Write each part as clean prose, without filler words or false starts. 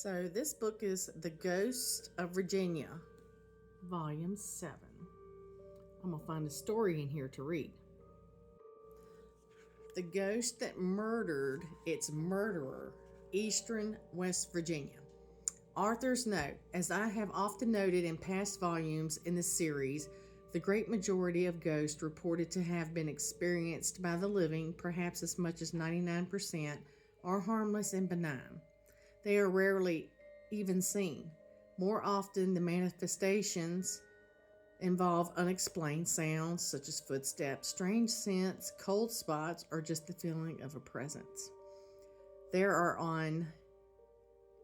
So this book is The Ghost of Virginia, Volume 7. I'm going to find a story in here to read. The ghost that murdered its murderer, Eastern West Virginia. Author's note: as I have often noted in past volumes in this series, the great majority of ghosts reported to have been experienced by the living, perhaps as much as 99%, are harmless and benign. They are rarely even seen. More often, the manifestations involve unexplained sounds such as footsteps, strange scents, cold spots, or just the feeling of a presence. There are on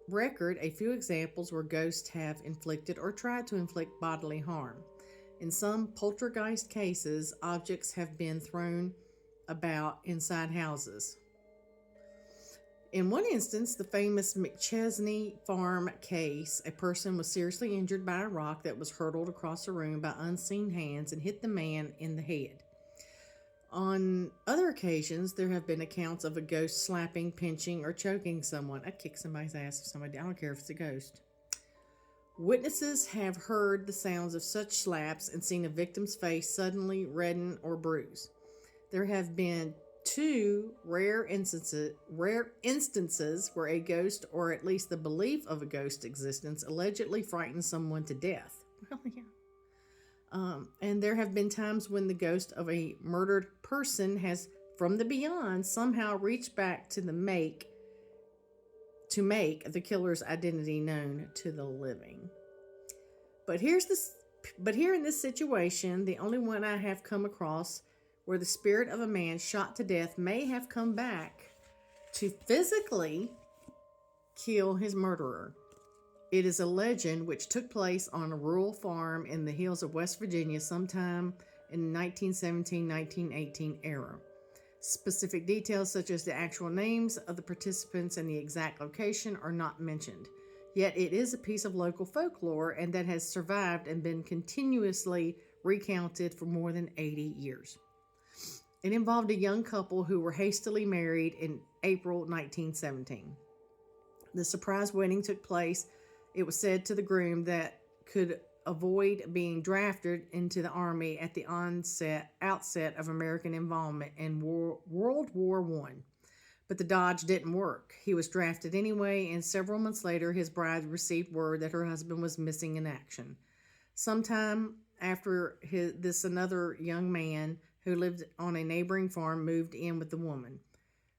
record a few examples where ghosts have inflicted or tried to inflict bodily harm. In some poltergeist cases, objects have been thrown about inside houses. In one instance, the famous McChesney Farm case, a person was seriously injured by a rock that was hurled across a room by unseen hands and hit the man in the head. On other occasions, there have been accounts of a ghost slapping, pinching, or choking someone. I'd kick somebody's ass if somebody, I don't care if it's a ghost. Witnesses have heard the sounds of such slaps and seen a victim's face suddenly redden or bruise. There have been two rare instances where a ghost, or at least the belief of a ghost existence, allegedly frightened someone to death. Well, yeah. And there have been times when the ghost of a murdered person has, from the beyond, somehow reached back to make the killer's identity known to the living. But here in this situation, the only one I have come across where the spirit of a man shot to death may have come back to physically kill his murderer. It is a legend which took place on a rural farm in the hills of West Virginia sometime in the 1917-1918 era. Specific details such as the actual names of the participants and the exact location are not mentioned. Yet it is a piece of local folklore and that has survived and been continuously recounted for more than 80 years. It involved a young couple who were hastily married in April 1917. The surprise wedding took place, it was said, to the groom that could avoid being drafted into the army at the outset of American involvement in World War I. But the dodge didn't work. He was drafted anyway, and several months later, his bride received word that her husband was missing in action. Sometime after another young man who lived on a neighboring farm moved in with the woman.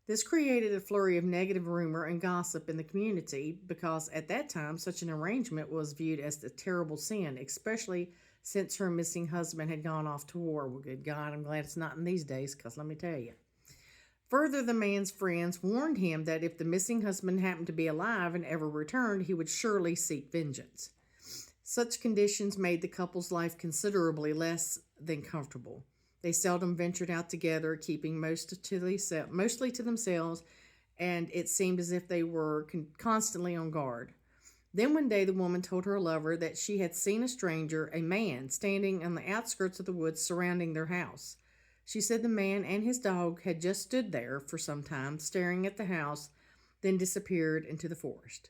This created a flurry of negative rumor and gossip in the community because at that time such an arrangement was viewed as a terrible sin, especially since her missing husband had gone off to war. Well, good God, I'm glad it's not in these days, because let me tell you. Further, the man's friends warned him that if the missing husband happened to be alive and ever returned, he would surely seek vengeance. Such conditions made the couple's life considerably less than comfortable. They seldom ventured out together, keeping mostly to themselves, and it seemed as if they were constantly on guard. Then one day the woman told her lover that she had seen a stranger, a man, standing on the outskirts of the woods surrounding their house. She said the man and his dog had just stood there for some time, staring at the house, then disappeared into the forest.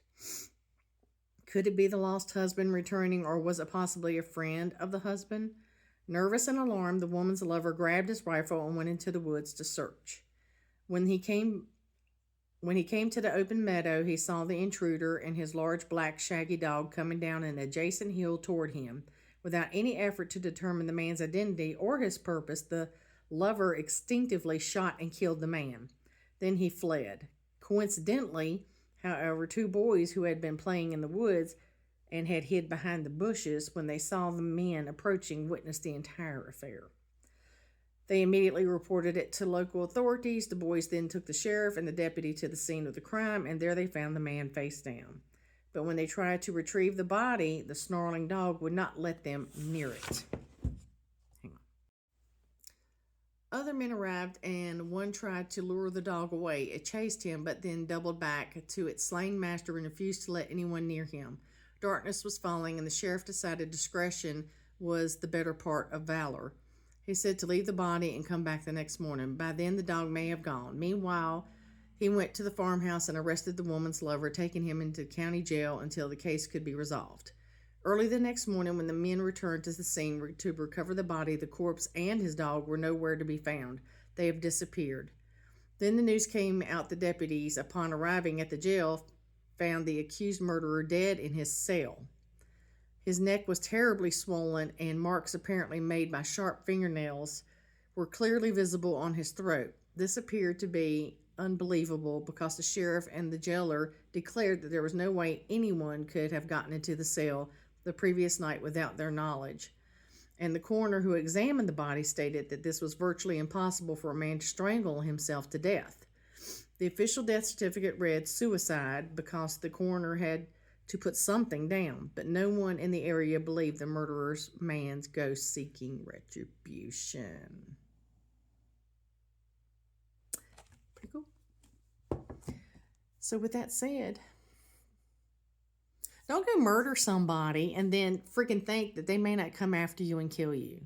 Could it be the lost husband returning, or was it possibly a friend of the husband? Nervous and alarmed, the woman's lover grabbed his rifle and went into the woods to search. When he came to the open meadow, he saw the intruder and his large black shaggy dog coming down an adjacent hill toward him. Without any effort to determine the man's identity or his purpose, the lover instinctively shot and killed the man. Then he fled. Coincidentally, however, two boys who had been playing in the woods and had hid behind the bushes when they saw the men approaching witnessed the entire affair. They immediately reported it to local authorities. The boys then took the sheriff and the deputy to the scene of the crime, and there they found the man face down. But when they tried to retrieve the body, the snarling dog would not let them near it. Hang on. Other men arrived, and one tried to lure the dog away. It chased him, but then doubled back to its slain master and refused to let anyone near him. Darkness was falling, and the sheriff decided discretion was the better part of valor. He said to leave the body and come back the next morning. By then, the dog may have gone. Meanwhile, He went to the farmhouse and arrested the woman's lover, taking him into county jail until the case could be resolved. Early the next morning, when the men returned to the scene to recover the body, the corpse and his dog were nowhere to be found. They have disappeared. Then the news came out the deputies, upon arriving at the jail, found the accused murderer dead in his cell. His neck was terribly swollen, and marks apparently made by sharp fingernails were clearly visible on his throat. This appeared to be unbelievable because the sheriff and the jailer declared that there was no way anyone could have gotten into the cell the previous night without their knowledge. And the coroner who examined the body stated that this was virtually impossible for a man to strangle himself to death. The official death certificate read suicide because the coroner had to put something down, but no one in the area believed the murderer's man's ghost seeking retribution. Pretty cool. So with that said, don't go murder somebody and then freaking think that they may not come after you and kill you.